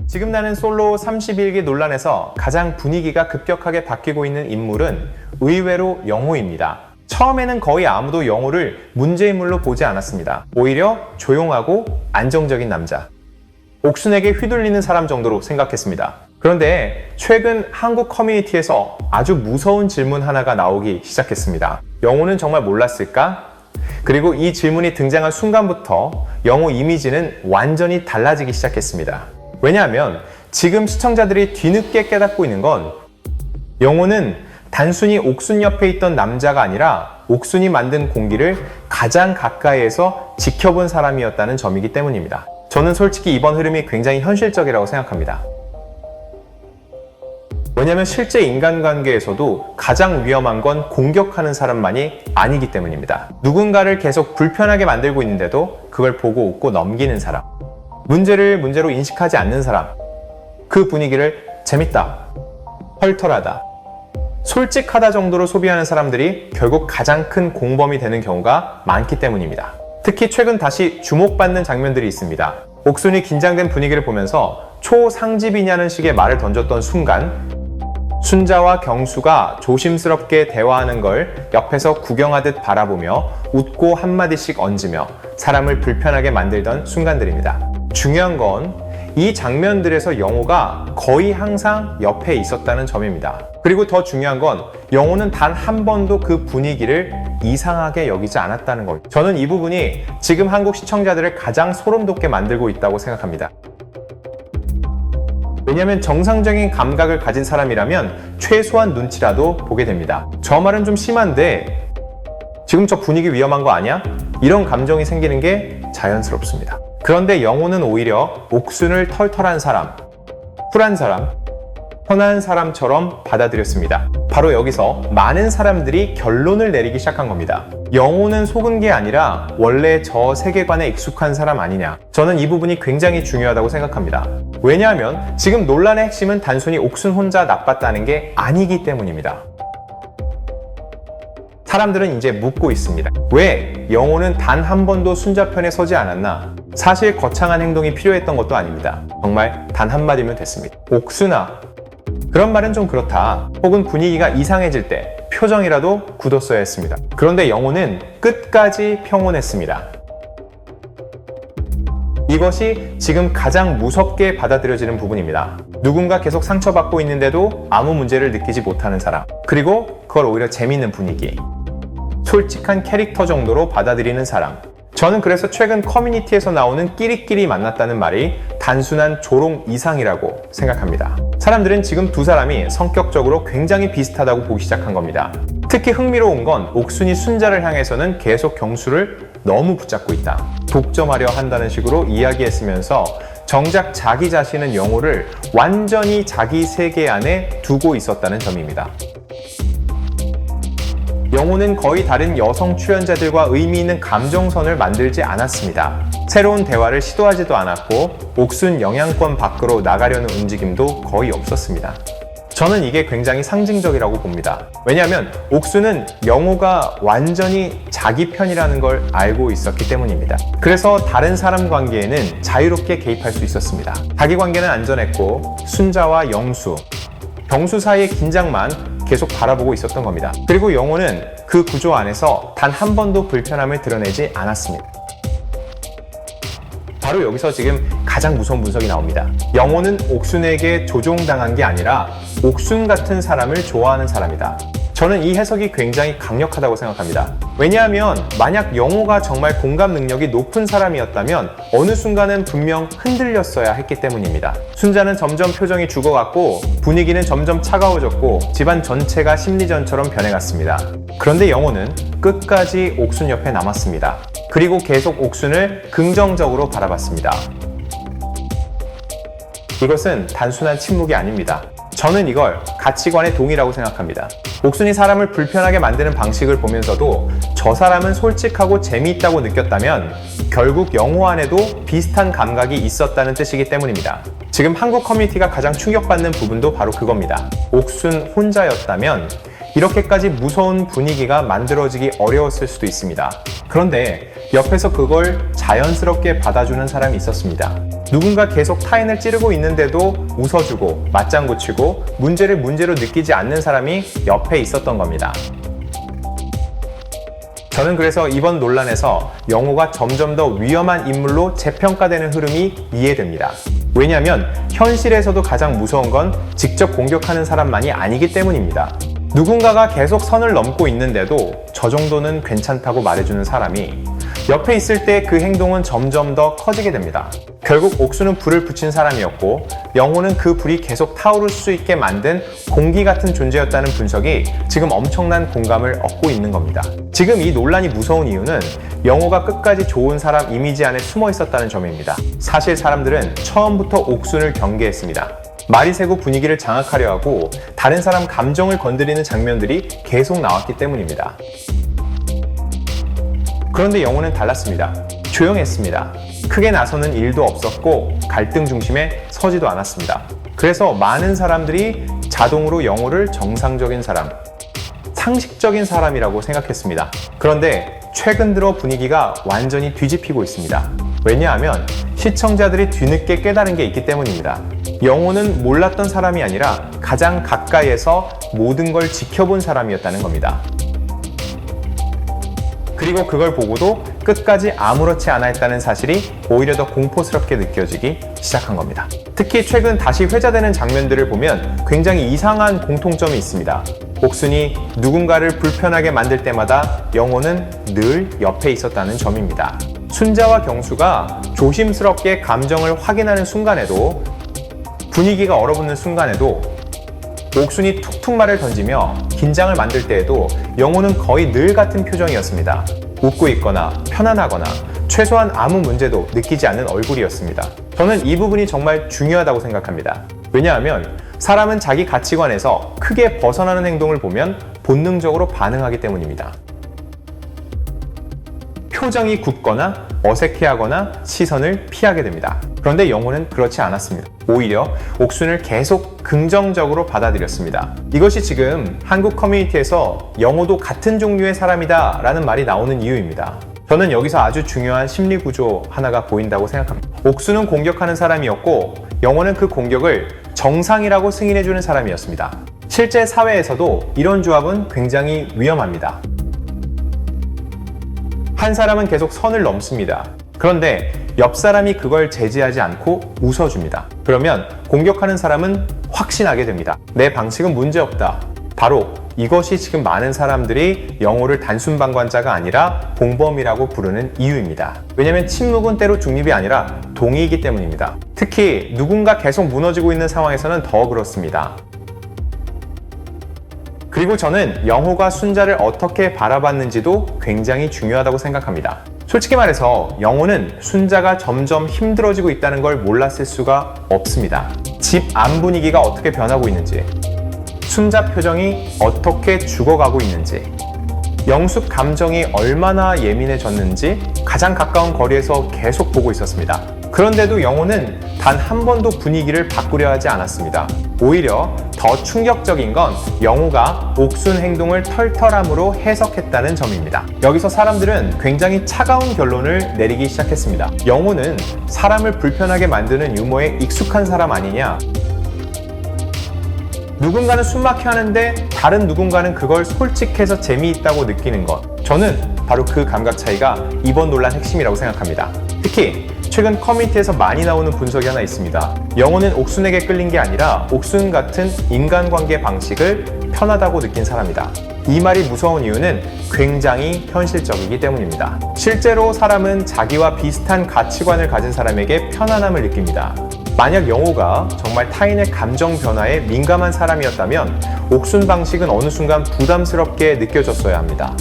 지금 나는 솔로 31기 논란에서 가장 분위기가 급격하게 바뀌고 있는 인물은 의외로 영호입니다. 처음에는 거의 아무도 영호를 문제인물로 보지 않았습니다. 오히려 조용하고 안정적인 남자, 옥순에게 휘둘리는 사람 정도로 생각했습니다. 그런데 최근 한국 커뮤니티에서 아주 무서운 질문 하나가 나오기 시작했습니다. 영호는 정말 몰랐을까? 그리고 이 질문이 등장한 순간부터 영호 이미지는 완전히 달라지기 시작했습니다. 왜냐하면 지금 시청자들이 뒤늦게 깨닫고 있는 건 영호는 단순히 옥순 옆에 있던 남자가 아니라 옥순이 만든 공기를 가장 가까이에서 지켜본 사람이었다는 점이기 때문입니다. 저는 솔직히 이번 흐름이 굉장히 현실적이라고 생각합니다. 왜냐하면 실제 인간관계에서도 가장 위험한 건 공격하는 사람만이 아니기 때문입니다. 누군가를 계속 불편하게 만들고 있는데도 그걸 보고 웃고 넘기는 사람, 문제를 문제로 인식하지 않는 사람, 그 분위기를 재밌다, 털털하다, 솔직하다 정도로 소비하는 사람들이 결국 가장 큰 공범이 되는 경우가 많기 때문입니다. 특히 최근 다시 주목받는 장면들이 있습니다. 옥순이 긴장된 분위기를 보면서 초상집이냐는 식의 말을 던졌던 순간 순자와 경수가 조심스럽게 대화하는 걸 옆에서 구경하듯 바라보며 웃고 한마디씩 얹으며 사람을 불편하게 만들던 순간들입니다. 중요한 건 이 장면들에서 영호가 거의 항상 옆에 있었다는 점입니다. 그리고 더 중요한 건 영호는 단 한 번도 그 분위기를 이상하게 여기지 않았다는 겁니다. 저는 이 부분이 지금 한국 시청자들을 가장 소름 돋게 만들고 있다고 생각합니다. 왜냐하면 정상적인 감각을 가진 사람이라면 최소한 눈치라도 보게 됩니다. 저 말은 좀 심한데 지금 저 분위기 위험한 거 아니야? 이런 감정이 생기는 게 자연스럽습니다. 그런데 영호는 오히려 옥순을 털털한 사람, 쿨한 사람, 편한 사람처럼 받아들였습니다. 바로 여기서 많은 사람들이 결론을 내리기 시작한 겁니다. 영호는 속은 게 아니라 원래 저 세계관에 익숙한 사람 아니냐. 저는 이 부분이 굉장히 중요하다고 생각합니다. 왜냐하면 지금 논란의 핵심은 단순히 옥순 혼자 나빴다는 게 아니기 때문입니다. 사람들은 이제 묻고 있습니다. 왜 영호는 단 한 번도 순자 편에 서지 않았나? 사실 거창한 행동이 필요했던 것도 아닙니다. 정말 단 한마디면 됐습니다. 옥순아, 그런 말은 좀 그렇다. 혹은 분위기가 이상해질 때 표정이라도 굳었어야 했습니다. 그런데 영호는 끝까지 평온했습니다. 이것이 지금 가장 무섭게 받아들여지는 부분입니다. 누군가 계속 상처받고 있는데도 아무 문제를 느끼지 못하는 사람, 그리고 그걸 오히려 재밌는 분위기, 솔직한 캐릭터 정도로 받아들이는 사람. 저는 그래서 최근 커뮤니티에서 나오는 끼리끼리 만났다는 말이 단순한 조롱 이상이라고 생각합니다. 사람들은 지금 두 사람이 성격적으로 굉장히 비슷하다고 보기 시작한 겁니다. 특히 흥미로운 건 옥순이 순자를 향해서는 계속 경수를 너무 붙잡고 있다, 독점하려 한다는 식으로 이야기했으면서 정작 자기 자신은 영호를 완전히 자기 세계 안에 두고 있었다는 점입니다. 영호는 거의 다른 여성 출연자들과 의미 있는 감정선을 만들지 않았습니다. 새로운 대화를 시도하지도 않았고 옥순 영향권 밖으로 나가려는 움직임도 거의 없었습니다. 저는 이게 굉장히 상징적이라고 봅니다. 왜냐하면 옥순은 영호가 완전히 자기 편이라는 걸 알고 있었기 때문입니다. 그래서 다른 사람 관계에는 자유롭게 개입할 수 있었습니다. 자기 관계는 안전했고 순자와 영수, 경수 사이의 긴장만 계속 바라보고 있었던 겁니다. 그리고 영호는 그 구조 안에서 단 한 번도 불편함을 드러내지 않았습니다. 바로 여기서 지금 가장 무서운 분석이 나옵니다. 영호는 옥순에게 조종당한 게 아니라 옥순 같은 사람을 좋아하는 사람이다. 저는 이 해석이 굉장히 강력하다고 생각합니다. 왜냐하면 만약 영호가 정말 공감 능력이 높은 사람이었다면 어느 순간은 분명 흔들렸어야 했기 때문입니다. 순자는 점점 표정이 죽어갔고 분위기는 점점 차가워졌고 집안 전체가 심리전처럼 변해갔습니다. 그런데 영호는 끝까지 옥순 옆에 남았습니다. 그리고 계속 옥순을 긍정적으로 바라봤습니다. 이것은 단순한 침묵이 아닙니다. 저는 이걸 가치관의 동의라고 생각합니다. 옥순이 사람을 불편하게 만드는 방식을 보면서도 저 사람은 솔직하고 재미있다고 느꼈다면 결국 영호 안에도 비슷한 감각이 있었다는 뜻이기 때문입니다. 지금 한국 커뮤니티가 가장 충격받는 부분도 바로 그겁니다. 옥순 혼자였다면 이렇게까지 무서운 분위기가 만들어지기 어려웠을 수도 있습니다. 그런데 옆에서 그걸 자연스럽게 받아주는 사람이 있었습니다. 누군가 계속 타인을 찌르고 있는데도 웃어주고 맞장구 치고 문제를 문제로 느끼지 않는 사람이 옆에 있었던 겁니다. 저는 그래서 이번 논란에서 영호가 점점 더 위험한 인물로 재평가되는 흐름이 이해됩니다. 왜냐하면 현실에서도 가장 무서운 건 직접 공격하는 사람만이 아니기 때문입니다. 누군가가 계속 선을 넘고 있는데도 저 정도는 괜찮다고 말해주는 사람이 옆에 있을 때 그 행동은 점점 더 커지게 됩니다. 결국 옥수는 불을 붙인 사람이었고 영호는 그 불이 계속 타오를 수 있게 만든 공기 같은 존재였다는 분석이 지금 엄청난 공감을 얻고 있는 겁니다. 지금 이 논란이 무서운 이유는 영호가 끝까지 좋은 사람 이미지 안에 숨어 있었다는 점입니다. 사실 사람들은 처음부터 옥순을 경계했습니다. 말이 새고 분위기를 장악하려 하고 다른 사람 감정을 건드리는 장면들이 계속 나왔기 때문입니다. 그런데 영호는 달랐습니다. 조용했습니다. 크게 나서는 일도 없었고 갈등 중심에 서지도 않았습니다. 그래서 많은 사람들이 자동으로 영호를 정상적인 사람, 상식적인 사람이라고 생각했습니다. 그런데 최근 들어 분위기가 완전히 뒤집히고 있습니다. 왜냐하면 시청자들이 뒤늦게 깨달은 게 있기 때문입니다. 영호는 몰랐던 사람이 아니라 가장 가까이에서 모든 걸 지켜본 사람이었다는 겁니다. 그리고 그걸 보고도 끝까지 아무렇지 않아 했다는 사실이 오히려 더 공포스럽게 느껴지기 시작한 겁니다. 특히 최근 다시 회자되는 장면들을 보면 굉장히 이상한 공통점이 있습니다. 옥순이 누군가를 불편하게 만들 때마다 영호는 늘 옆에 있었다는 점입니다. 순자와 경수가 조심스럽게 감정을 확인하는 순간에도, 분위기가 얼어붙는 순간에도, 옥순이 툭툭 말을 던지며 긴장을 만들 때에도 영호는 거의 늘 같은 표정이었습니다. 웃고 있거나 편안하거나 최소한 아무 문제도 느끼지 않는 얼굴이었습니다. 저는 이 부분이 정말 중요하다고 생각합니다. 왜냐하면 사람은 자기 가치관에서 크게 벗어나는 행동을 보면 본능적으로 반응하기 때문입니다. 표정이 굳거나 어색해하거나 시선을 피하게 됩니다. 그런데 영호는 그렇지 않았습니다. 오히려 옥순을 계속 긍정적으로 받아들였습니다. 이것이 지금 한국 커뮤니티에서 영호도 같은 종류의 사람이다 라는 말이 나오는 이유입니다. 저는 여기서 아주 중요한 심리 구조 하나가 보인다고 생각합니다. 옥순은 공격하는 사람이었고 영호는 그 공격을 정상이라고 승인해주는 사람이었습니다. 실제 사회에서도 이런 조합은 굉장히 위험합니다. 한 사람은 계속 선을 넘습니다. 그런데 옆 사람이 그걸 제지하지 않고 웃어줍니다. 그러면 공격하는 사람은 확신하게 됩니다. 내 방식은 문제없다. 바로 이것이 지금 많은 사람들이 영호를 단순 방관자가 아니라 공범이라고 부르는 이유입니다. 왜냐하면 침묵은 때로 중립이 아니라 동의이기 때문입니다. 특히 누군가 계속 무너지고 있는 상황에서는 더 그렇습니다. 그리고 저는 영호가 순자를 어떻게 바라봤는지도 굉장히 중요하다고 생각합니다. 솔직히 말해서 영호는 순자가 점점 힘들어지고 있다는 걸 몰랐을 수가 없습니다. 집 안 분위기가 어떻게 변하고 있는지, 순자 표정이 어떻게 죽어가고 있는지, 영숙 감정이 얼마나 예민해졌는지 가장 가까운 거리에서 계속 보고 있었습니다. 그런데도 영호는 단 한 번도 분위기를 바꾸려 하지 않았습니다. 오히려 더 충격적인 건 영호가 옥순 행동을 털털함으로 해석했다는 점입니다. 여기서 사람들은 굉장히 차가운 결론을 내리기 시작했습니다. 영호는 사람을 불편하게 만드는 유머에 익숙한 사람 아니냐? 누군가는 숨막혀 하는데 다른 누군가는 그걸 솔직해서 재미있다고 느끼는 것. 저는 바로 그 감각 차이가 이번 논란 핵심이라고 생각합니다. 특히 최근 커뮤니티에서 많이 나오는 분석이 하나 있습니다. 영호는 옥순에게 끌린 게 아니라 옥순 같은 인간관계 방식을 편하다고 느낀 사람이다. 이 말이 무서운 이유는 굉장히 현실적이기 때문입니다. 실제로 사람은 자기와 비슷한 가치관을 가진 사람에게 편안함을 느낍니다. 만약 영호가 정말 타인의 감정 변화에 민감한 사람이었다면 옥순 방식은 어느 순간 부담스럽게 느껴졌어야 합니다.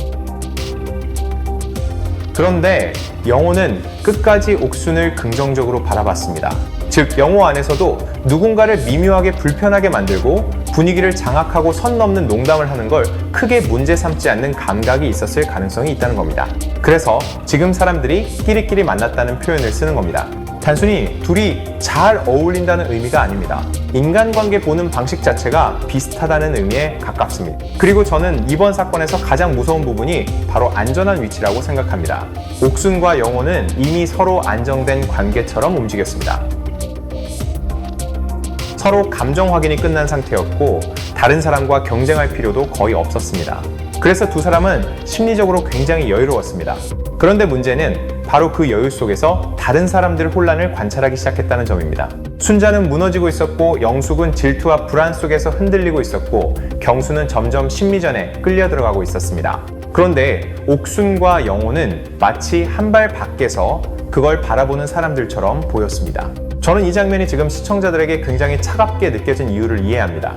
그런데 영호는 끝까지 옥순을 긍정적으로 바라봤습니다. 즉, 영호 안에서도 누군가를 미묘하게 불편하게 만들고 분위기를 장악하고 선 넘는 농담을 하는 걸 크게 문제 삼지 않는 감각이 있었을 가능성이 있다는 겁니다. 그래서 지금 사람들이 끼리끼리 만났다는 표현을 쓰는 겁니다. 단순히 둘이 잘 어울린다는 의미가 아닙니다. 인간관계 보는 방식 자체가 비슷하다는 의미에 가깝습니다. 그리고 저는 이번 사건에서 가장 무서운 부분이 바로 안전한 위치라고 생각합니다. 옥순과 영호는 이미 서로 안정된 관계처럼 움직였습니다. 서로 감정 확인이 끝난 상태였고 다른 사람과 경쟁할 필요도 거의 없었습니다. 그래서 두 사람은 심리적으로 굉장히 여유로웠습니다. 그런데 문제는 바로 그 여유 속에서 다른 사람들의 혼란을 관찰하기 시작했다는 점입니다. 순자는 무너지고 있었고 영숙은 질투와 불안 속에서 흔들리고 있었고 경수는 점점 심리전에 끌려 들어가고 있었습니다. 그런데 옥순과 영호는 마치 한 발 밖에서 그걸 바라보는 사람들처럼 보였습니다. 저는 이 장면이 지금 시청자들에게 굉장히 차갑게 느껴진 이유를 이해합니다.